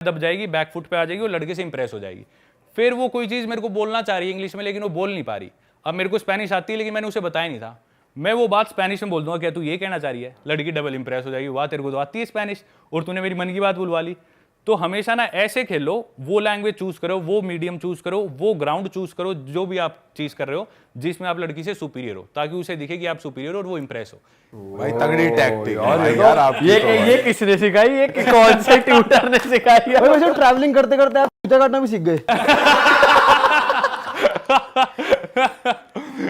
दब जाएगी, back foot पे आ जाएगी और लड़के से इंप्रेस हो जाएगी। फिर वो कोई चीज़ मेरे को बोलना चाह रही है इंग्लिश में, लेकिन वो बोल नहीं पा रही। अब मेरे को स्पेनिश आती है, लेकिन मैंने उसे बताया नहीं था। मैं वो बात स्पेनिश में बोल दूंगा, क्या तू ये कहना चाह रही है? लड़की डबल इंप्रेस हो जाएगी, वाह तेरे को तो आती है स्पेनिश और तूने मेरी मन की बात बुलवा ली। तो हमेशा ना ऐसे खेलो, वो लैंग्वेज चूज करो, वो मीडियम चूज करो, वो ग्राउंड चूज करो, जो भी आप चीज कर रहे हो जिसमें आप लड़की से सुपीरियर हो, ताकि उसे दिखे कि आप सुपीरियर हो और वो इंप्रेस हो। भाई तगड़ी टैक्टिक यार आप ये किसने सिखाई? ये कौन से ट्यूटर ने सिखाई है? वैसे ट्रैवलिंग करते करते आप जूता काटना भी सीख गए।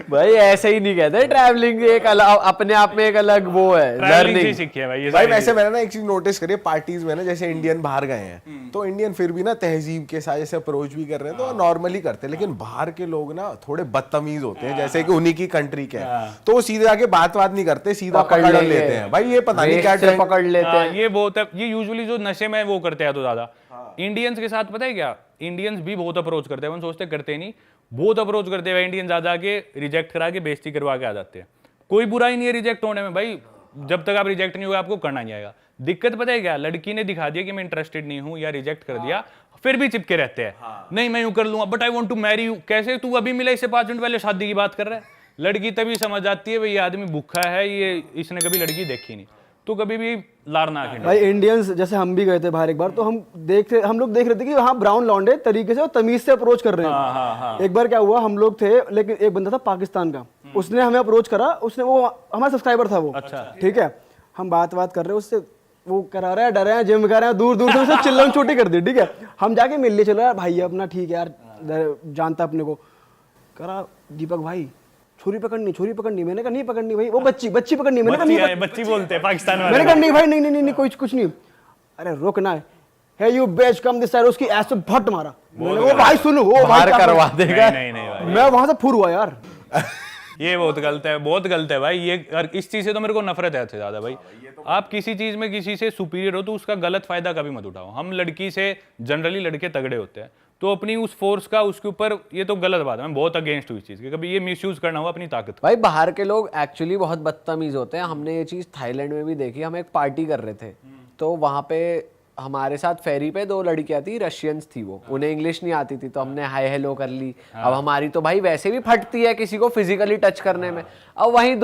भाई ऐसे ही नहीं कहते, ट्रैवलिंग एक अलग अपने आप में एक अलग वो है, लर्निंग सीखी है भाई। भाई वैसे मैंने ना एक चीज नोटिस करी है पार्टीज में ना, जैसे इंडियन बाहर गए हैं तो इंडियन फिर भी ना तहजीब के साथ जैसे अप्रोच भी कर रहे हैं तो नॉर्मली करते हैं, लेकिन बाहर के लोग ना थोड़े बदतमीज होते हैं, जैसे कि उन्हीं की कंट्री के हैं तो वो सीधे आके बात नहीं करते, सीधा पकड़ लेते हैं। भाई ये पता नहीं क्या पकड़ लेते हैं। ये बहुत है, ये यूजुअली जो नशे में वो करते हैं तो ज्यादा इंडियंस के साथ पता है क्या, इंडियंस भी बहुत अप्रोच करते हैं, हम सोचते करते नहीं, बहुत अप्रोच करते हैं इंडियन, ज्यादा के रिजेक्ट करा के बेइज्जती करवा के आ जाते हैं। कोई बुरा ही नहीं है रिजेक्ट होने में भाई, जब तक आप रिजेक्ट नहीं होगा आपको करना नहीं आएगा। दिक्कत पता है क्या, लड़की ने दिखा दिया कि मैं इंटरेस्टेड नहीं हूं या रिजेक्ट कर दिया, फिर भी चिपके रहते हैं। नहीं मैं यूं कर लूंगा, but I want to marry you. कैसे तू अभी मिला इससे 5 मिनट पहले शादी की बात कर रहा है? लड़की तभी समझ आती है भाई ये आदमी भूखा है, ये इसने कभी लड़की देखी नहीं, तो कभी भी लारना खेलना। भाई इंडियंस जैसे हम भी गए थे बाहर एक बार, तो हम लोग देख रहे थे कि हाँ ब्राउन लौंडे तरीके से और तमीज से अप्रोच कर रहे हैं। हाँ। एक बार क्या हुआ, हम लोग थे लेकिन एक बंदा था पाकिस्तान का, उसने हमें अप्रोच करा, उसने वो हमारा सब्सक्राइबर था वो। अच्छा। ठीक है, हम बात कर रहे हैं उससे, वो करा रहा है डरे हैं, जिम कर रहे हैं, दूर दूर से उसे चिल्लम छोटी कर दी। ठीक है, हम जाके मिल लिए, चलो यार भाई अपना ठीक है यार, जानता अपने को। करा दीपक भाई छोरी पकड़नी। मैंने कहा नहीं पकड़नी भाई, वो बच्ची पकड़नी। मैंने कहा नहीं, बच्ची बोलते हैं पाकिस्तान वाले। मैंने कहा नहीं भाई, नहीं कुछ नहीं। अरे रुकना है, यू बेच कम दिस साइड, उसकी ऐसे भट मारा। मैंने वो भाई सुनो, वो बाहर करवा देगा। नहीं भाई, मैं वहां से फुर हुआ यार। ये बहुत गलत है भाई ये। इस चीज से तो मेरे को नफरत है ज्यादा भाई। आप किसी चीज में किसी से सुपीरियर हो तो उसका गलत फायदा कभी मत उठाओ। हम लड़की से जनरली लड़के तगड़े होते हैं, तो अपनी उस फोर्स का उसके ऊपर, ये तो गलत बात है, मैं बहुत अगेंस्ट हूँ इस चीज के, कभी ये मिसयूज करना हो अपनी ताकत का। भाई बाहर के लोग एक्चुअली बहुत बदतमीज होते हैं। हमने ये चीज थाईलैंड में भी देखी। हम एक पार्टी कर रहे थे तो वहां पे हमारे साथ फेरी पे 2 लड़कियां थी, रशियंस थी वो, उन्हें इंग्लिश नहीं आती थी, तो हमने हाय हेलो कर ली। अब हमारी तो भाई वैसे भी फटती है किसी को फिजिकली टच करने में। अब वहीं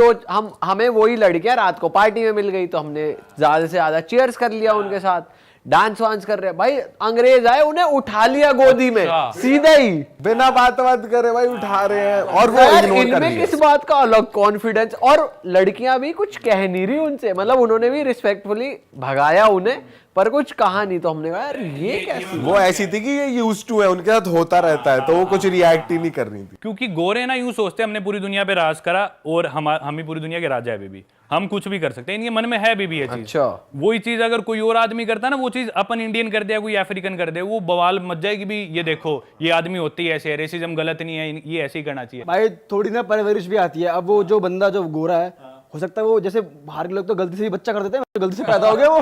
हमें वही लड़कियां रात को पार्टी में मिल गई, तो हमने ज्यादा से ज्यादा चीयर्स कर लिया उनके साथ, डांस वांस कर रहे हैं। भाई अंग्रेज आए, उन्हें उठा लिया गोदी में सीधे ही, बिना बात करे भाई उठा रहे हैं। और वो इनमें किस बात का अलग कॉन्फिडेंस। और लड़कियां भी कुछ कह नहीं रही उनसे, मतलब उन्होंने भी रिस्पेक्टफुली भगाया उन्हें, पर कुछ कहा नहीं। तो हमने कहा यार ये कैसे, वो ऐसी थी कि ये यूज्ड टू है, उनके साथ होता रहता है, तो वो कुछ रिएक्ट ही नहीं कर रही थी। क्योंकि गोरे ना यूं सोचते हैं हमने पूरी दुनिया पे राज करा और हम ही पूरी दुनिया के राजा है अभी भी, हम कुछ भी कर सकते हैं, इनके मन में है अभी भी ये चीज। अच्छा, वही चीज अगर कोई और आदमी करता ना, वो चीज अपन इंडियन कर दिया, कोई अफ्रीकन कर दे, वो बवाल मच जाएगी भी, ये देखो ये आदमी होती है ऐसे, रेसिज्म गलत नहीं है, ये ऐसे ही करना चाहिए। भाई थोड़ी ना परवरिश भी आती है। अब वो जो बंदा जो गोरा है, हो सकता है वो जैसे बाहर के लोग तो गलती से ही बच्चा कर देते हैं, गलती से पैदा हो गया वो।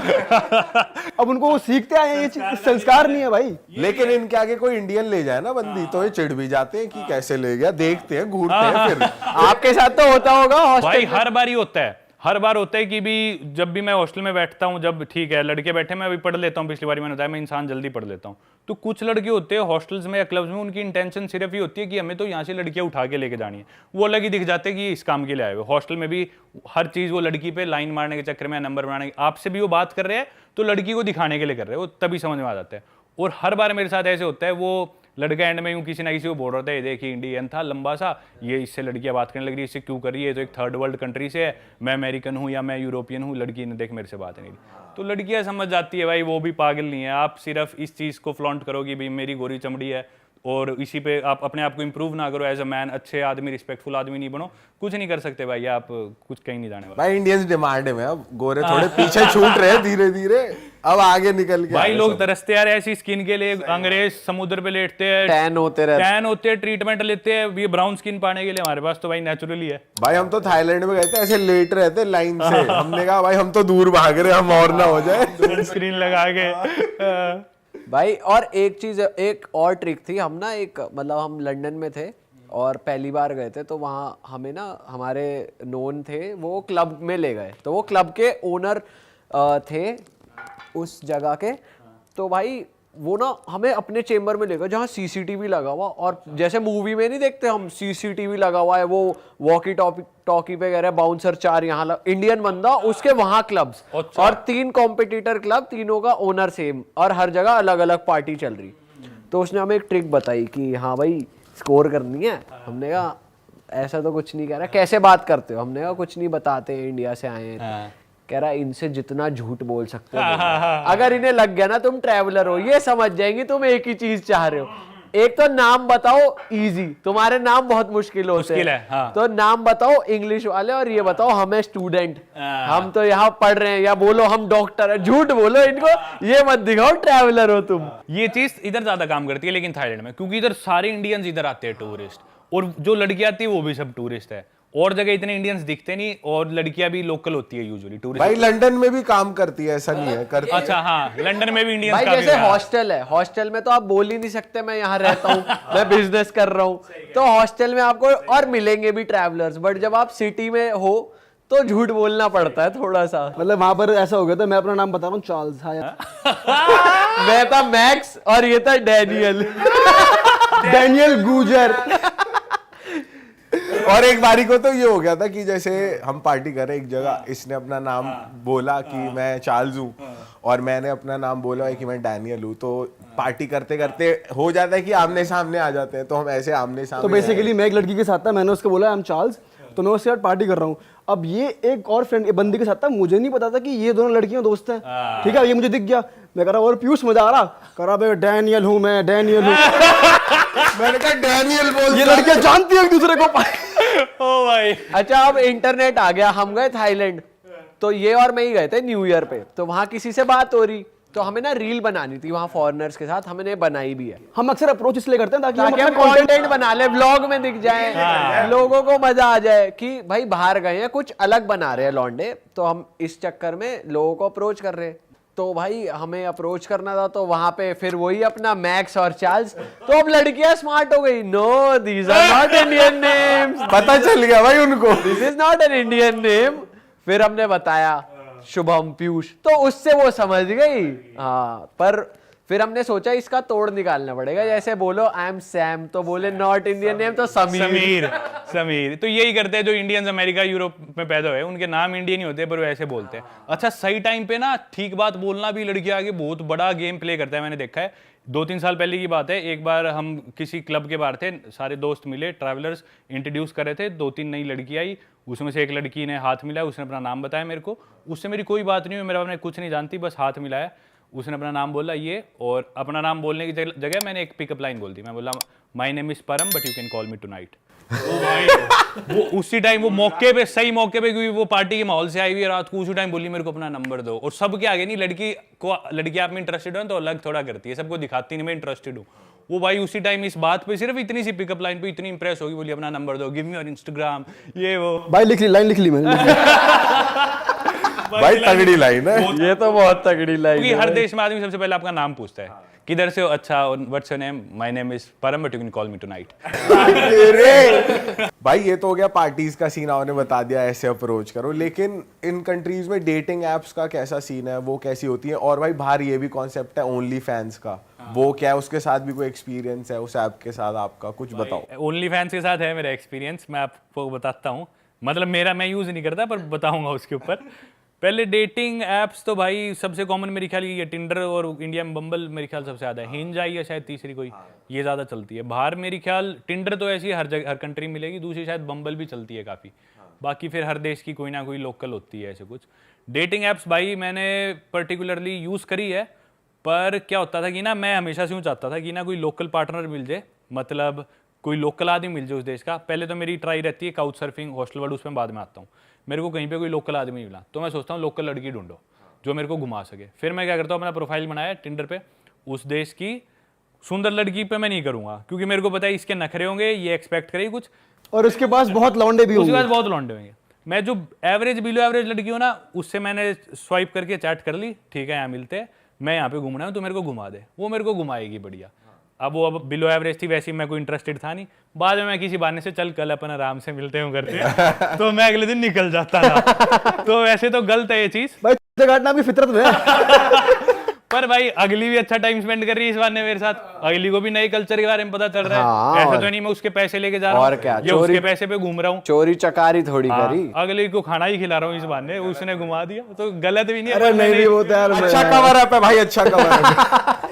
अब उनको वो सीखते आए, ये संस्कार नहीं है भाई। लेकिन इनके आगे कोई इंडियन ले जाए ना बंदी, तो ये चिढ़ भी जाते हैं कि कैसे ले गया, देखते हैं, घूरते हैं। फिर आपके साथ तो होता होगा भाई, हर बार ही होता है, हर बार होता है कि भी जब भी मैं हॉस्टल में बैठता हूँ, जब ठीक है लड़के बैठे, मैं अभी पढ़ लेता हूँ, पिछली बार मैंने बताया मैं इंसान जल्दी पढ़ लेता हूँ, तो कुछ लड़के होते हैं हॉस्टल्स में या क्लब्स में, उनकी इंटेंशन सिर्फ ही होती है कि हमें तो यहाँ से लड़कियाँ उठा के लेके जानी है, वो अलग ही दिख जाते हैं कि इस काम के लिए आए हुए। हॉस्टल में भी हर चीज़ वो लड़की पे लाइन मारने के चक्कर में, नंबर बनाने, आपसे भी वो बात कर रहे हैं तो लड़की को दिखाने के लिए कर रहे हैं, वो तभी समझ में आ जाता है। और हर बार मेरे साथ ऐसे होता है, वो लड़का एंड में यूं किसी ना किसी को बोल रहा था, ये देखिए इंडियन था लंबा सा, ये इससे लड़कियां बात करने लग रही है, इससे क्यों कर रही है, तो एक थर्ड वर्ल्ड कंट्री से है, मैं अमेरिकन हूँ या मैं यूरोपियन हूँ, लड़की ने देख मेरे से बात नहीं की। तो लड़कियां समझ जाती है भाई, वो भी पागल नहीं है। आप सिर्फ इस चीज़ को फ्लॉन्ट करो कि भाई मेरी गोरी चमड़ी है, और इसी पे आप अपने आप को इंप्रूव ना करो, एज अ मैन अच्छे आदमी, रिस्पेक्टफुल आदमी नहीं बनो, कुछ नहीं कर सकते भाई, आप कुछ कहीं नहीं जाने वाले। भाई इंडियंस डिमांड में अब गोरे थोड़े पीछे छूट रहे हैं धीरे धीरे, अब आगे निकल के भाई लोग तरसते यार ऐसी स्किन के लिए। अंग्रेज समुद्र पे लेटते हैं, टैन होते हैं, ट्रीटमेंट लेते हैं, ये ब्राउन स्किन पाने के लिए। हमारे पास तो भाई नेचुरली है। भाई हम तो थाईलैंड में गए थे, ऐसे लेट रहे थे लाइन से, हमने कहा भाई हम तो दूर भाग रहे, हम और ना हो जाए। स्क्रीन लगा के भाई। और एक चीज, एक और ट्रिक थी, हम ना एक मतलब हम लंदन में थे और पहली बार गए थे, तो वहाँ हमें ना हमारे नोन थे, वो क्लब में ले गए, तो वो क्लब के ओनर थे उस जगह के। तो भाई वो ना हमें अपने चेम्बर में लेकर जहाँ सीसीटीवी लगा हुआ, और जैसे मूवी में नहीं देखते हम सीसीटीवी लगा हुआ है, वो वॉकी टॉकी पे कह रहे हैं बाउंसर 4 यहाँ इंडियन बंदा, उसके वहां क्लब्स और 3 कॉम्पिटिटर क्लब, तीनों का ओनर सेम, और हर जगह अलग अलग पार्टी चल रही। तो उसने हमें एक ट्रिक बताई कि हाँ भाई स्कोर करनी है। हमने कहा ऐसा तो कुछ नहीं कह रहा, कैसे बात करते हो? हमने कहा कुछ नहीं बताते, इंडिया से आए हैं। कह रहा इनसे जितना झूठ बोल सकते हो अगर इन्हें लग गया ना तुम ट्रैवलर हो, ये समझ जाएंगे तुम एक ही चीज चाह रहे हो। एक तो नाम बताओ इजी, तुम्हारे नाम बहुत मुश्किल होते हैं, हाँ। तो नाम बताओ इंग्लिश वाले, और ये बताओ हमें स्टूडेंट, हम तो यहाँ पढ़ रहे हैं, या बोलो हम डॉक्टर है, झूठ बोलो इनको, ये मत दिखाओ ट्रैवलर हो तुम। ये चीज इधर ज्यादा काम करती है लेकिन थाईलैंड में, क्योंकि इधर सारे इंडियंस इधर आते हैं टूरिस्ट, और जो लड़कियां आती है वो भी सब टूरिस्ट है। और जगह इतने इंडियंस दिखते नहीं, और लड़कियां भी लोकल होती है यूजुअली टूरिस्ट। भाई लंदन में भी काम करती है, ऐसा नहीं है करती। अच्छा हाँ, लंदन में भी इंडियंस भाई काफी जैसे हैं। हॉस्टल है, हॉस्टल में तो आप बोल ही नहीं सकते मैं यहाँ रहता हूँ मैं बिजनेस कर रहा हूँ, तो हॉस्टल में आपको और मिलेंगे भी ट्रैवलर्स, बट जब आप सिटी में हो तो झूठ बोलना पड़ता है थोड़ा सा। मतलब वहां पर ऐसा हो गया था, मैं अपना नाम बता रहा हूँ चार्ल्स, हाँ यार। मैं था मैक्स और ये था डैनियल डैनियल गूजर। और एक बारी को तो ये हो गया था कि जैसे हम पार्टी कर रहे एक जगह, इसने अपना नाम बोला कि मैं चार्ल्स हूँ, और मैंने अपना नाम बोला है कि मैं डैनियल हूँ। तो पार्टी करते करते हो जाता है कि आमने सामने आ जाते हैं, तो हम ऐसे आमने सामने। तो बेसिकली मैं एक लड़की के साथ था, मैंने उसको बोला आई एम चार्ल्स, तो मैं उसके साथ पार्टी कर रहा हूँ। अब ये एक और फ्रेंड बंदी के साथ था, मुझे नहीं पता था कि ये दोनों लड़कियां दोस्त हैं, ठीक है। ये मुझे दिख गया, मैं कह रहा और पीयूष मजा आ रहा, कह रहा भाई डैनियल हूँ मैं, डैनियल हूँ। मैंने कहा डैनियल बोल, ये लड़कियां जानती है एक दूसरे को। ओ भाई। अच्छा अब इंटरनेट आ गया, हम गए थाईलैंड, तो ये और मैं ही गए थे न्यू ईयर पे, तो वहां किसी से बात हो रही, तो हमें ना रील बनानी थी वहां फॉरेनर्स के साथ, हमने बनाई भी है हम अक्सर अप्रोच इसलिए करते हैं ताकि ताकि हम कंटेंट बना ले, व्लॉग में दिख जाए, लोगों को मजा आ जाए कि भाई बाहर गए हैं, कुछ अलग बना रहे हैं लौंडे, तो हम इस चक्कर में लोगों को अप्रोच कर रहे हैं। तो भाई हमें अप्रोच करना था, तो वहां पे फिर वही अपना मैक्स और चार्ल्स, तो अब लड़कियां स्मार्ट हो गई, no these are not Indian names, पता चल गया भाई उनको, this is not an Indian name. फिर हमने बताया शुभम पीयूष, तो उससे वो समझ गई। हाँ पर फिर हमने सोचा इसका तोड़ निकालना पड़ेगा, जैसे बोलो आई एम सैम, तो बोले नॉट इंडियन नेम, तो समीर। समीर तो यही करते हैं जो इंडियंस अमेरिका यूरोप में पैदा हुए, उनके नाम इंडियन ही होते हैं पर वो ऐसे बोलते हैं। अच्छा सही टाइम पे ना ठीक बात बोलना भी लड़कियां आगे बहुत बड़ा गेम प्ले करता है, मैंने देखा है। 2-3 साल पहले की बात है, एक बार हम किसी क्लब के बाहर थे, सारे दोस्त मिले, ट्रैवलर्स इंट्रोड्यूस कर रहे थे, 2-3 नई लड़की आई, उसमें से एक लड़की ने हाथ मिलाया, उसने अपना नाम बताया मेरे को, उससे मेरी कोई बात नहीं हुई, मेरा आपने कुछ नहीं जानती, बस हाथ मिलाया, उसने अपना नाम बोला ये, और अपना नाम बोलने की जगह मैंने एक पिकअप लाइन बोल दी, मैं बोला my name is Param but you can call me tonight. वो उसी टाइम वो मौके पे, सही मौके पे, क्योंकि वो पार्टी के माहौल से आई हुई है रात को, उसी टाइम बोली मेरे को अपना नंबर दो। और सबके आगे नहीं, लड़की आप में इंटरेस्टेड हो तो अलग थोड़ा करती है, सबको दिखाती नहीं मैं इंटरेस्टेड हूँ। वो भाई उसी टाइम इस बात पे, सिर्फ इतनी सी पिकअप लाइन पे इतनी इंप्रेस होगी, बोली अपना नंबर दो, गिव मी योर इंस्टाग्राम, ये वो। भाई लिख ली, लाइन लिख ली मैंने। भाई तगड़ी लाइन है ये तो बहुत तगड़ी लाइन क्योंकि है हर भाई। देश में आदमी सबसे पहले आपका नाम पूछता है, किधर से हो, अच्छा what's your name, my name is Param but you can call me tonight. भाई ये तो हो गया पार्टीज का सीन, आपने बता दिया ऐसे अप्रोच करो, लेकिन इन कंट्रीज में डेटिंग एप्स का कैसा सीन है, वो कैसी होती है? और भाई बाहर ये भी कॉन्सेप्ट है ओनली फैंस का, वो क्या है, उसके साथ भी कोई एक्सपीरियंस है उस ऐप के साथ आपका, कुछ बताओ। ओनली फैंस के साथ है मेरा एक्सपीरियंस, मैं आपको बताता हूँ, मतलब मेरा, मैं यूज नहीं करता पर बताऊंगा उसके ऊपर। पहले डेटिंग एप्स तो भाई सबसे कॉमन मेरे ख्याल ये टिंडर, और इंडिया में बम्बल मेरे ख्याल सबसे ज़्यादा है, हिंज आई है शायद तीसरी कोई, ये ज़्यादा चलती है बाहर मेरे ख्याल। टिंडर तो ऐसी हर जगह हर कंट्री में मिलेगी, दूसरी शायद बम्बल भी चलती है काफ़ी, बाकी फिर हर देश की कोई ना कोई लोकल होती है ऐसे कुछ। डेटिंग एप्स भाई मैंने पर्टिकुलरली यूज़ करी है, पर क्या होता था कि ना मैं हमेशा से यूँ चाहता था कि ना कोई लोकल पार्टनर मिल जाए, मतलब कोई लोकल आदमी मिल जाए उस देश का। पहले तो मेरी ट्राई रहती है काउच सर्फिंग, हॉस्टल वर्ड, उसमें बाद में आता हूँ। मेरे को कहीं पे कोई लोकल आदमी मिला तो मैं सोचता हूँ लोकल लड़की ढूंढो जो मेरे को घुमा सके। फिर मैं क्या करता हूँ, अपना प्रोफाइल बनाया टिंडर पे, उस देश की सुंदर लड़की पे मैं नहीं करूँगा, क्योंकि मेरे को पता है इसके नखरे होंगे, ये एक्सपेक्ट करेगी कुछ, और उसके पास बहुत लौंडे भी उसके होंगे। पास बहुत लौंडे होंगे। मैं जो एवरेज बिलो एवरेज लड़की हो ना, उससे मैंने स्वाइप करके चैट कर ली, ठीक है यहाँ मिलते हैं, मैं यहाँ पे घूमना हूँ तो मेरे को घुमा दे, वो मेरे को घुमाएगी बढ़िया। अब वो अब बिलो एवरेज थी, वैसे ही मैं कोई इंटरेस्टेड था नहीं। बाद में मैं किसी बहाने से चल कल अपन आराम से मिलते हूँ करते तो मैं अगले दिन निकल जाता था। तो वैसे तो गलत है ये चीज़, भाई काटना भी फितरत में है। पर भाई अगली भी अच्छा टाइम स्पेंड कर रही है इस बहाने मेरे साथ, अगली को भी नए कल्चर के बारे में पता चल रहा है। हाँ, ऐसा और- तो नहीं मैं उसके पैसे लेके जा रहा हूँ और क्या, या उसके पैसे पे घूम रहा हूँ। चोरी चकारी थोड़ी हाँ, करी। अगले को खाना ही खिला रहा हूँ इस बहाने, उसने घुमा दिया तो गलत भी नहीं है। अरे पर नहीं मैंने- नहीं वो तो यार अच्छा कवर अप है भाई, अच्छा कवर अप।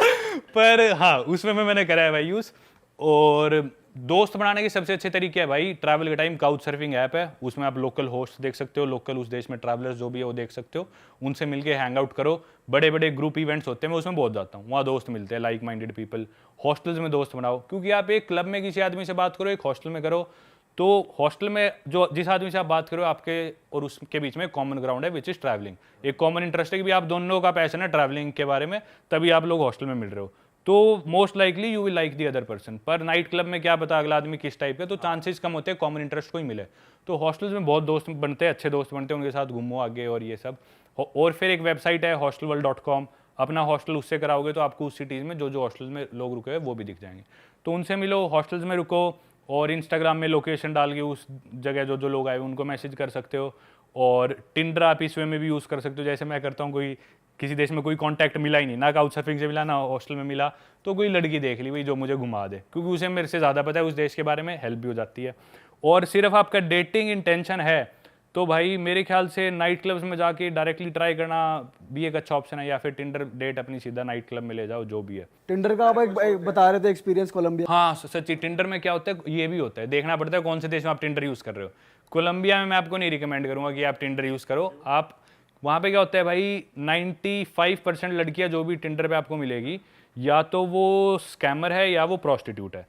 पर हाँ उसमें मैंने करा है भाई यूज। और दोस्त बनाने के सबसे अच्छे तरीके है भाई ट्रैवल के टाइम काउच सर्फिंग ऐप है, उसमें आप लोकल होस्ट देख सकते हो, लोकल उस देश में ट्रैवलर्स जो भी है वो देख सकते हो, उनसे मिलके हैंग आउट करो। बड़े बड़े ग्रुप इवेंट्स होते हैं, मैं उसमें बहुत जाता हूँ, वहाँ दोस्त मिलते हैं लाइक माइंडेड पीपल। हॉस्टल्स में दोस्त बनाओ, क्योंकि आप एक क्लब में किसी आदमी से बात करो, एक हॉस्टल में करो, तो हॉस्टल में जो जिस आदमी से आप बात करो आपके और उसके बीच में कॉमन ग्राउंड है विच इज ट्रैवलिंग। एक कॉमन इंटरेस्ट है कि भी आप दोनों का पैशन है ट्रैवलिंग के बारे में, तभी आप लोग हॉस्टल में मिल रहे हो, तो most likely you will like the other person. पर नाइट क्लब में क्या पता अगला आदमी किस टाइप का, तो चांसेस कम होते हैं कॉमन इंटरेस्ट को ही मिले। तो हॉस्टल्स में बहुत दोस्त बनते हैं, अच्छे दोस्त बनते हैं, उनके साथ घूमो आगे और ये सब। और फिर एक वेबसाइट है hostelworld.com, अपना हॉस्टल उससे कराओगे तो आपको उस सिटीज़ में जो जो हॉस्टल्स में लोग रुके हुए वो भी दिख जाएंगे, तो उनसे मिलो, हॉस्टल्स में रुको। और इंस्टाग्राम में लोकेशन डाल के उस जगह जो जो लोग आए उनको मैसेज कर सकते हो। और टिंडर आप इस वे में भी यूज़ कर सकते हो, जैसे मैं करता हूँ, कोई किसी देश में कोई कांटेक्ट मिला ही नहीं, ना काउच सर्फिंग से मिला ना हॉस्टल में मिला, तो कोई लड़की देख ली भाई जो मुझे घुमा दे, क्योंकि उसे मेरे से ज़्यादा पता है उस देश के बारे में, हेल्प भी हो जाती है। और सिर्फ आपका डेटिंग इंटेंशन है तो भाई मेरे ख्याल से नाइट क्लब्स में जाके डायरेक्टली ट्राई करना भी एक अच्छा ऑप्शन है, या फिर टिंडर डेट अपनी सीधा नाइट क्लब में ले जाओ, जो भी है। टिंडर का आप एक बता रहे थे एक्सपीरियंस कोलंबिया। हाँ सच्ची, टिंडर में क्या होता है, ये भी होता है, देखना पड़ता है कौन से देश में आप टिंडर यूज़ कर रहे हो। कोलंबिया में मैं आपको नहीं रिकमेंड करूंगा कि आप टिंडर यूज़ करो। आप वहाँ पे क्या होता है भाई, 95% लड़कियाँ जो भी टिंडर पे आपको मिलेगी या तो वो स्कैमर है या वो प्रोस्टिट्यूट है।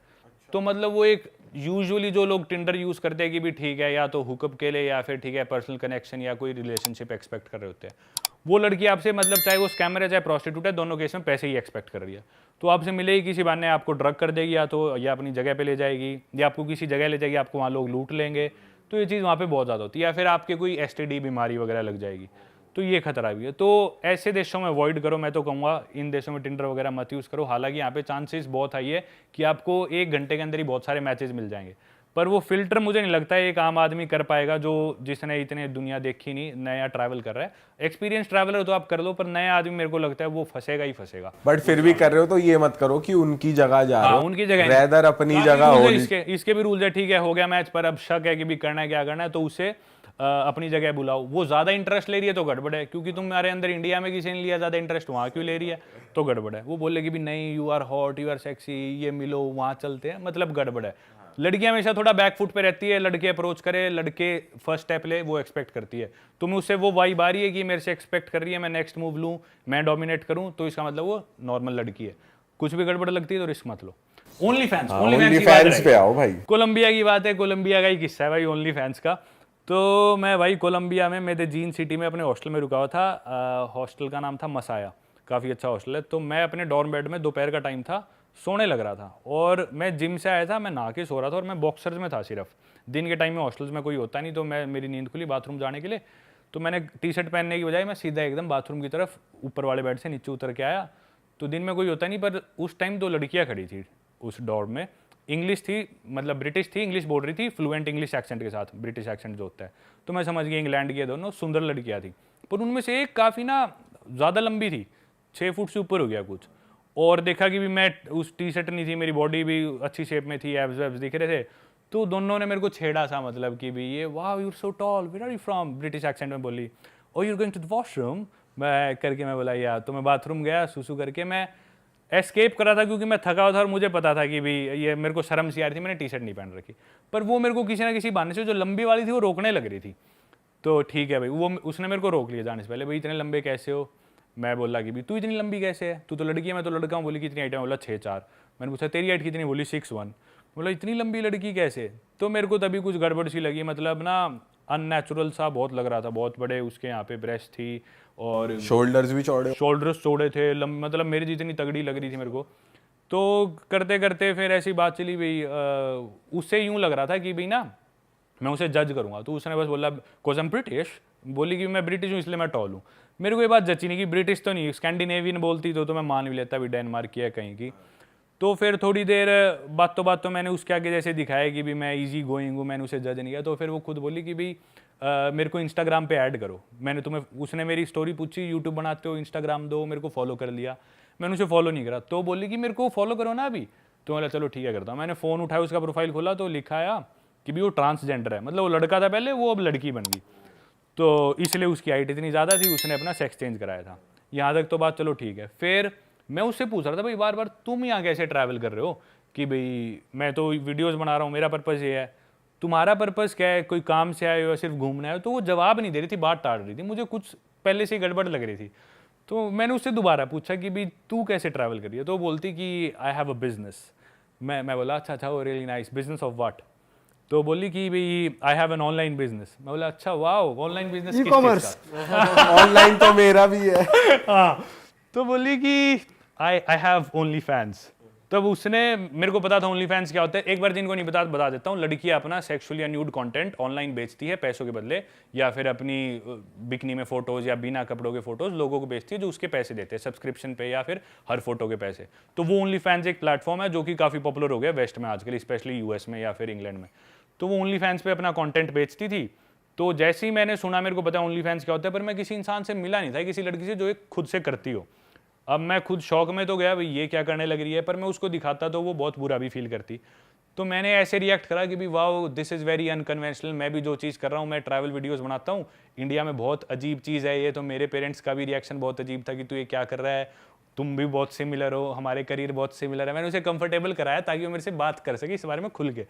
तो मतलब वो एक यूजुअली जो लोग टिंडर यूज़ करते हैं कि भी ठीक है या तो हुकअप के लिए या फिर ठीक है पर्सनल कनेक्शन या कोई रिलेशनशिप एक्सपेक्ट कर रहे होते हैं, वो लड़की आपसे मतलब चाहे वो स्कैमर है चाहे प्रोस्टिट्यूट है, दोनों केस में पैसे ही एक्सपेक्ट कर रही है। तो आपसे मिलेगी किसी बहाने, आपको ड्रग कर देगी या तो या अपनी जगह पे ले जाएगी या आपको किसी जगह ले जाएगी, आपको वहाँ लोग लूट लेंगे। तो ये चीज़ वहाँ पे बहुत ज़्यादा होती है, या फिर आपके कोई STD बीमारी वगैरह लग जाएगी, तो ये खतरा भी है। तो ऐसे देशों में अवॉइड करो, मैं तो कहूँगा इन देशों में टिंडर वगैरह मत यूज़ करो। हालांकि यहाँ पे चांसेस बहुत हाई है कि आपको 1 घंटे के अंदर ही बहुत सारे मैचेस मिल जाएंगे, पर वो फिल्टर मुझे नहीं लगता है एक आम आदमी कर पाएगा जो जिसने इतने दुनिया देखी नहीं, नया ट्रैवल कर रहा है। एक्सपीरियंस ट्रैवलर तो आप कर लो, पर नया आदमी मेरे को लगता है वो फंसेगा ही फंसेगा। बट फिर भी कर रहे हो तो ये मत करो कि उनकी जगह जा रहे हाँ, हो, उनकी जगह रेदर अपनी हाँ, जगह rules हो। है इसके भी रूल्स है, ठीक है हो गया मैच, पर अब शक है कि भी करना है क्या करना है, तो उसे अपनी जगह बुलाओ। वो ज़्यादा इंटरेस्ट ले रही है तो गड़बड़ है, क्योंकि तुम्हारे अंदर इंडिया में किसी ने लिया ज़्यादा इंटरेस्ट, वहाँ क्यों ले रही है, तो गड़बड़ है। वो बोले कि भी नहीं you are hot, you are sexy, ये मिलो वहाँ चलते हैं, मतलब गड़बड़ है। लड़कियां हमेशा थोड़ा बैक फुट पे रहती है, लड़के अप्रोच करे, लड़के फर्स्ट स्टेप ले, वो एक्सपेक्ट करती है। तुम्हें उससे वो वाइब आ रही है कि मेरे से एक्सपेक्ट कर रही है, मैं नेक्स्ट मूव लूँ, मैं डोमिनेट करूँ, तो इसका मतलब वो नॉर्मल लड़की है। कुछ भी गड़बड़ लगती है तो रिस्क मत लो। ओनली फैंस OnlyFans पे आओ भाई। कोलंबिया की बात है, कोलंबिया का ही किस्सा है भाई ओनली फैंस का। तो मैं भाई कोलंबिया में मेदेजीन सिटी में अपने हॉस्टल में रुका हुआ था। हॉस्टल का नाम था मसाया, काफ़ी अच्छा हॉस्टल है। तो मैं अपने डॉर्म बेड में, दोपहर का टाइम था, सोने लग रहा था, और मैं जिम से आया था, मैं नहा के सो रहा था, और मैं बॉक्सर्स में था सिर्फ। दिन के टाइम में हॉस्टल्स में कोई होता नहीं, तो मेरी नींद खुली बाथरूम जाने के लिए, तो मैंने टी-शर्ट पहनने की बजाय मैं सीधा एकदम बाथरूम की तरफ ऊपर वाले बेड से नीचे उतर के आया। तो दिन में कोई होता नहीं, पर उस टाइम 2 लड़कियाँ खड़ी थी उस डॉर्म में, इंग्लिश थी, मतलब ब्रिटिश थी, इंग्लिश बोल रही थी, फ्लुएंट इंग्लिश एक्सेंट के साथ, ब्रिटिश एक्सेंट जो होता है। तो मैं समझ गया इंग्लैंड की दोनों सुंदर लड़कियाँ थी, पर उनमें से एक काफ़ी ना ज़्यादा लंबी थी, 6 फुट से ऊपर हो गया कुछ। और देखा कि भी मैं उस टी-शर्ट नहीं थी, मेरी बॉडी भी अच्छी शेप में थी, एब्स वेब्स दिख रहे थे, तो दोनों ने मेरे को छेड़ा सा, मतलब कि भी ये वाह you are so tall, where are you from, British accent में बोली। Oh you are going to the washroom, मैं करके मैं बोला यार, तो मैं बाथरूम गया, सुसु करके मैं एस्केप कर रहा था, क्योंकि मैं थका हुआ था और मुझे पता था कि भी ये मेरे को शर्म सी आ रही थी, मैंने टी-शर्ट नहीं पहन रखी। पर वो मेरे को किसी ना किसी बहाने से, जो लंबी वाली थी वो रोकने लग रही थी। तो ठीक है भाई, वो उसने मेरे को रोक लिया जाने से पहले, भाई इतने लंबे कैसे हो। मैं बोला कि भी तू इतनी लंबी कैसे है, तू तो लड़की है, मैं तो लड़का हूँ। बोली कितनी हाइट है, बोला 6'4". मैंने पूछा तेरी हाइट कितनी, बोली 6'1". बोला इतनी लंबी लड़की कैसे। तो मेरे को तभी कुछ गड़बड़ सी लगी, मतलब ना अननेचुरल सा बहुत लग रहा था। बहुत बड़े उसके यहाँ पे ब्रेस्ट थी और शोल्डर्स भी चौड़े। शोल्डर्स चौड़े थे, मतलब मेरी जितनी तगड़ी लग रही थी मेरे को। तो करते करते फिर ऐसी बात चली भाई, उससे यूँ लग रहा था कि भाई ना मैं उसे जज करूँगा। तो उसने बस बोला कोज एम ब्रिटिश, बोली कि मैं ब्रिटिश हूँ इसलिए मैं टॉल हूँ। मेरे को ये बात जची नहीं कि ब्रिटिश तो नहीं, स्कैंडिनेवियन बोलती तो मैं मान भी लेता, भी डेनमार्क की है कहीं की। तो फिर थोड़ी देर बातों मैंने उसके आगे जैसे दिखाया कि भी मैं इजी गोइंग हूँ, मैंने उसे जज नहीं किया। तो फिर वो खुद बोली कि भाई मेरे को इंस्टाग्राम पे ऐड करो, मैंने तुम्हें, उसने मेरी स्टोरी पूछी यूट्यूब बनाते हो इंस्टाग्राम दो, मेरे को फॉलो कर लिया, मैंने उसे फॉलो नहीं करा, तो बोली कि मेरे को फॉलो करो ना अभी, तो बोला चलो ठीक है करता हूँ। मैंने फ़ोन उठाया, उसका प्रोफाइल खोला तो लिखा आया कि भी वो ट्रांसजेंडर है, मतलब वो लड़का था पहले, वो अब लड़की बन गई, तो इसलिए उसकी हाइट इतनी ज़्यादा थी, उसने अपना सेक्स चेंज कराया था। यहाँ तक तो बात चलो ठीक है। फिर मैं उससे पूछ रहा था भाई बार बार तुम यहाँ कैसे ट्रैवल कर रहे हो, कि भाई मैं तो वीडियोज़ बना रहा हूँ, मेरा पर्पज़ ये है, तुम्हारा पर्पज़ क्या है, कोई काम से आए हो या सिर्फ घूमना है? तो वो जवाब नहीं दे रही थी, बात टाल रही थी, मुझे कुछ पहले से ही गड़बड़ लग रही थी। तो मैंने उससे दोबारा पूछा कि भाई तू कैसे ट्रैवल कर रही है, तो वो बोलती कि आई हैव अ बिजनेस। मैं बोला अच्छा अच्छा, वो really nice, business of what? तो बोली कि भाई I have an online business. मैं बोला अच्छा wow, online business, e-commerce. Online तो मेरा भी है। हाँ, तो बोली कि आई हैव ओनली फैंस। तब उसने, मेरे को पता था ओनली फैंस क्या होता है, एक बार जिनको नहीं बता देता हूँ, लड़कियाँ अपना सेक्सुअल या न्यूड कंटेंट ऑनलाइन बेचती है पैसों के बदले, या फिर अपनी बिकनी में फोटोज या बिना कपड़ों के फोटोज लोगों को बेचती है जो उसके पैसे देते हैं सब्सक्रिप्शन पे या फिर हर फोटो के पैसे। तो वो ओनली फैंस एक प्लेटफॉर्म है जो कि काफ़ी पॉपुलर हो गया वेस्ट में आजकल, स्पेशली यूएस में या फिर इंग्लैंड में। तो वो ओनली फैंस पे अपना कंटेंट बेचती थी। तो जैसे ही मैंने सुना, मेरे को पता ओनली फैंस क्या होता है, पर मैं किसी इंसान से मिला नहीं था, किसी लड़की से जो एक खुद से करती हो। अब मैं खुद शौक में तो गया भाई ये क्या करने लग रही है, पर मैं उसको दिखाता तो वो बहुत बुरा भी फील करती। तो मैंने ऐसे रिएक्ट करा कि भाई wow this is very unconventional, मैं भी जो चीज़ कर रहा हूँ, मैं ट्रैवल वीडियोस बनाता हूँ, इंडिया में बहुत अजीब चीज़ है ये। तो मेरे पेरेंट्स का भी रिएक्शन बहुत अजीब था कि तू ये क्या कर रहा है, तुम भी बहुत सिमिलर हो, हमारे करियर बहुत सिमिलर है। मैंने उसे कंफर्टेबल कराया ताकि वो मेरे से बात कर सके इस बारे में खुल के।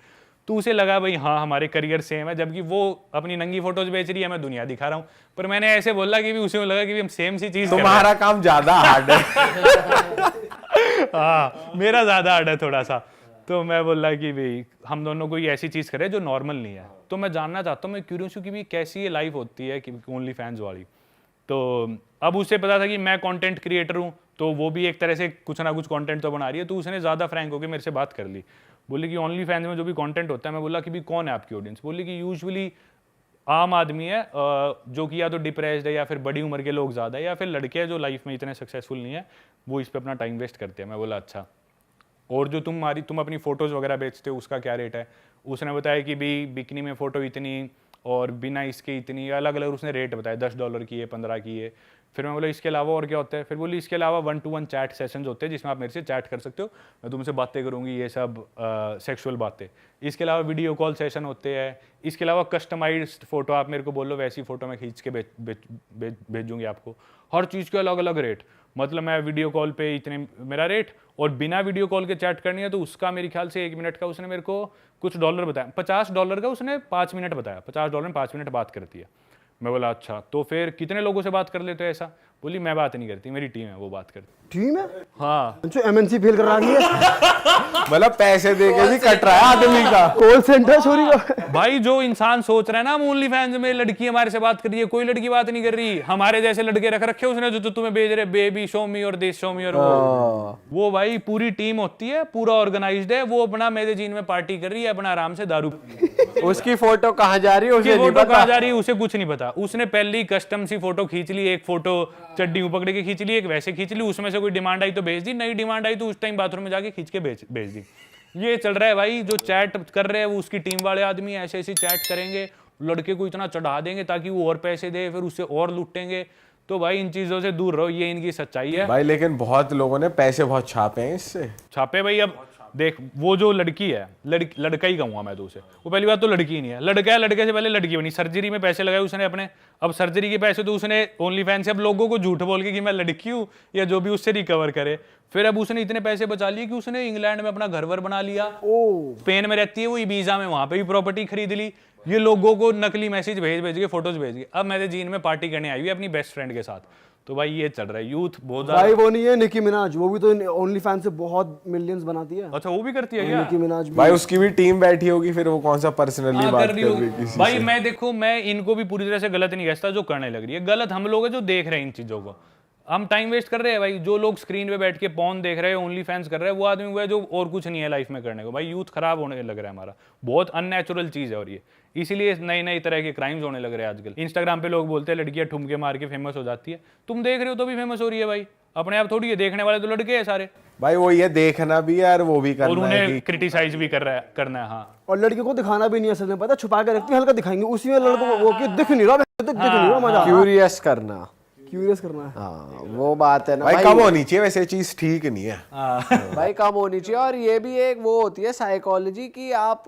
तो उसे लगा भाई हाँ हमारे करियर सेम है, जबकि वो अपनी नंगी फोटोज बेच रही है, मैं दुनिया दिखा रहा हूँ। पर मैंने ऐसे बोला कि भी उसे लगा कि भी हम सेम सी चीज़, तुम्हारा काम ज्यादा हार्ड है। हाँ मेरा ज़्यादा हार्ड है थोड़ा सा। तो मैं बोला कि भाई हम दोनों कोई ऐसी चीज़ करें जो नॉर्मल नहीं है। तो मैं जानना चाहता हूँ, मैं क्यूरियस हूँ कि भी कैसी ये लाइफ होती है कि ओनली फैंस वाली। तो अब उसे पता था कि मैं कंटेंट क्रिएटर हूँ, तो वो भी एक तरह से कुछ ना कुछ कंटेंट तो बना रही है। तो उसने ज़्यादा फ्रैंक होकर मेरे से बात कर ली, बोली कि ओनली फैंस में जो भी कंटेंट होता है। मैं बोला कि भी कौन है आपकी ऑडियंस? बोली कि यूजुअली आम आदमी है जो कि या तो डिप्रेस्ड है या फिर बड़ी उम्र के लोग ज़्यादा है या फिर लड़के हैं जो लाइफ में इतने सक्सेसफुल नहीं है, वो इस पर अपना टाइम वेस्ट करते हैं। मैं बोला अच्छा, और जो तुम अपनी फ़ोटोज़ वगैरह बेचते हो उसका क्या रेट है? उसने बताया कि भी बिकनी में फ़ोटो इतनी और बिना इसके इतनी, अलग अलग उसने रेट बताया, $10 की है, 15 की है। फिर मैं बोला इसके अलावा और क्या होता है? फिर बोली इसके अलावा 1-to-1 चैट सेशंस होते हैं जिसमें आप मेरे से चैट कर सकते हो, मैं तुमसे बातें करूँगी, ये सब सेक्सुअल बातें। इसके अलावा वीडियो कॉल सेशन होते हैं। इसके अलावा कस्टमाइज्ड फ़ोटो आप मेरे को बोलो वैसी फ़ोटो मैं खींच के भेजूँगी आपको। हर चीज़ के अलग अलग रेट, मतलब मैं वीडियो कॉल पे इतने मेरा रेट, और बिना वीडियो कॉल के चैट करनी है तो उसका मेरे ख्याल से 1 मिनट का उसने मेरे को कुछ डॉलर बताया, $50 का उसने 5 मिनट बताया, $50 में 5 मिनट बात करती है। मैं बोला अच्छा, तो फिर कितने लोगों से बात कर लेते हो ऐसा? बोली मैं बात नहीं करती, मेरी टीम है वो बात करती। टीम है? हाँ जो एमएनसी फेल कर रही है। मतलब पैसे दे के भी कट रहा है आदमी का। कॉल सेंटर छोरी का। भाई जो इंसान सोच रहा है ना ओनली फैंस में लड़की हमारे से बात कर रही है, कोई लड़की बात नहीं कर रही। हमारे जैसे लड़के रख रखे उसने जो तुम्हें भेज रहे, बेबी शो मी और दिस शो मी और वो भाई पूरी टीम होती है, पूरा ऑर्गेनाइज्ड है। वो अपना मैगजीन में पार्टी कर रही है, अपना आराम से दारू, उसकी फोटो कहाँ जा रही है उसे नहीं फोटो पता। कहाँ जा रही है उसे कुछ नहीं पता। उसने पहले ही कस्टम सी फोटो खींच ली, एक फोटो चड्डी पकड़ के खींच ली, एक वैसे खींच ली, उसमें से कोई डिमांड आई तो भेज दी, नई डिमांड आई तो उस टाइम बाथरूम में जाके खींच के भेज दी। ये चल रहा है भाई। जो चैट कर रहे हैं वो उसकी टीम वाले आदमी ऐसे ऐसे चैट करेंगे, लड़के को इतना चढ़ा देंगे ताकि वो और पैसे दे, फिर उससे और लूटेंगे। तो भाई इन चीजों से दूर रहो, ये इनकी सच्चाई है भाई। लेकिन बहुत लोगों ने पैसे बहुत छापे हैं इससे। छापे भाई। अब देख वो जो लड़की है, लड़का ही कहूंगा मैं तो उसे, वो पहली बात तो लड़की ही नहीं है, लड़का है, लड़के से पहले लड़की बनी। सर्जरी में पैसे लगाए उसने अपने, अब सर्जरी के पैसे तो उसने ओनली फैंस से अब लोगों को झूठ बोल के कि मैं लड़की हूँ या जो भी उससे रिकवर करे। फिर अब उसने इतने पैसे बचा लिए कि उसने इंग्लैंड में अपना घर वर बना लिया, स्पेन में रहती है वो, ईबीजा में, वहां पे भी प्रॉपर्टी खरीद ली। ये लोगों को नकली मैसेज भेज के फोटोज भेज के अब मैगजीन में पार्टी करने आई हुई है अपनी बेस्ट फ्रेंड के साथ। तो भाई ये चल रहा है, यूथ बहुत भाई वो नहीं है निकी मिनाज, वो भी तो ओनली फैन से बहुत मिलियंस बनाती है। अच्छा वो भी करती है क्या? निकी मिनाज भी। भाई उसकी भी टीम बैठी होगी, फिर वो कौन सा पर्सनली बात कर रही कर हो रही है किसी भाई। से। मैं देखो, मैं इनको भी पूरी तरह से गलत नहीं कहता जो करने लग रही है, गलत हम लोग हैं जो देख रहे हैं इन चीजों को। हम टाइम वेस्ट कर रहे हैं भाई। जो लोग स्क्रीन पे बैठ के पॉर्न देख रहे हैं, ओनली फैंस कर रहे हैं, वो आदमी वो है जो और कुछ नहीं है लाइफ में करने को। भाई यूथ खराब होने लग रहा है हमारा, बहुत अननेचुरल चीज है। और ये इसीलिए नए नए तरह के क्राइम्स होने लग रहे हैं आजकल। इंस्टाग्राम पे लोग बोलते हैं लड़कियां ठुमके मार के फेमस हो जाती है, तुम देख रहे हो तो भी फेमस हो रही है भाई। अपने आप थोड़ी है, देखने वाले तो लड़के हैं सारे, भाई वो ये देखना भी है और वो भी और करना है उन्हें क्रिटिसाइज भी करना है। हाँ और लड़कियों को दिखाना भी नहीं है असल में, पता है, छुपा के रखती है, हल्का दिखाएंगे, उसी में लड़कों को वो कि दिख नहीं रहा, दिख नहीं रहा, मजा क्यूरियस करना, क्यूरियस करना है। हाँ वो बात है ना भाई, कम होनी चाहिए वैसे, चीज ठीक नहीं है। भाई कम होनी चाहिए। और ये भी एक वो होती है साइकोलॉजी कि आप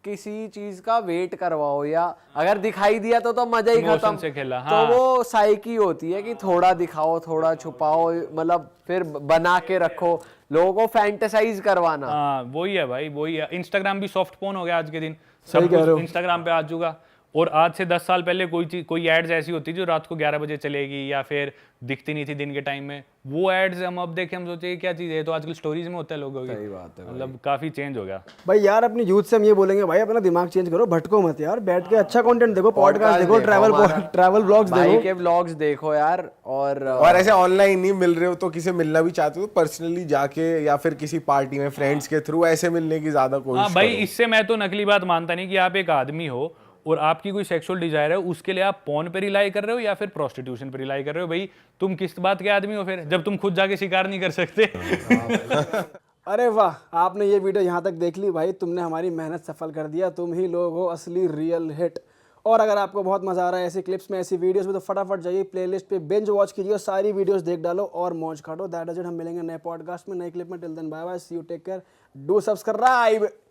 किसी चीज का वेट करवाओ, या अगर दिखाई दिया तो मजा ही Emotion खत्म। से खेला, तो हाँ। वो साइकी होती है कि थोड़ा दिखाओ थोड़ा छुपाओ, मतलब फिर बना के रखो, लोगों को फैंटेसाइज करवाना। हाँ वही है भाई, वही है। इंस्टाग्राम भी सॉफ्ट पोर्न हो गया आज के दिन, सही सब कह रहे हो। कुछ इंस्टाग्राम पे आ चुका। और आज से 10 साल पहले कोई एड्स ऐसी होती जो रात को 11 बजे चलेगी या फिर दिखती नहीं थी दिन के टाइम में, वो एड्स हम अब देखे हम सोचे क्या चीज़ है, तो आजकल स्टोरीज में होता है लोगों की। सही बात है मतलब काफी चेंज हो गया। भाई यार अपनी यूथ से हम ये बोलेंगे, भाई अपना दिमाग चेंज करो, भटको मत यार, बैठ के अच्छा कंटेंट देखो, पॉडकास्ट देखो, ट्रैवल ब्लॉग्स भाई देखो। के व्लॉग्स देखो यार। और ऐसे ऑनलाइन नहीं मिल रहे हो तो किसी मिलना भी चाहते हो तो पर्सनली जाके या फिर किसी पार्टी में फ्रेंड्स के थ्रू ऐसे मिलने की ज्यादा हाँ कोशिश भाई, करो। इससे मैं तो नकली बात मानता नहीं कि आप एक आदमी हो और आपकी कोई सेक्सुअल डिजायर है, उसके लिए आप पॉर्न पे रिलाई कर रहे हो या फिर प्रोस्टिट्यूशन पे रिलाई कर रहे हो। भाई तुम किस बात के आदमी हो फिर, जब तुम खुद जाके शिकार नहीं कर सकते। अरे वाह, आपने ये वीडियो यहाँ तक देख ली भाई, तुमने हमारी मेहनत सफल कर दिया, तुम ही लोग हो असली रियल हिट। और अगर आपको बहुत मजा आ रहा है ऐसी क्लिप्स में, ऐसी वीडियोस में, तो फटाफट जाइए प्लेलिस्ट पे बिंज वॉच कीजिए और सारी वीडियोस देख डालो और मौज काटो। That is it. हम मिलेंगे नए पॉडकास्ट में, नए क्लिप में। Till then bye bye, see you, take care, do subscribe.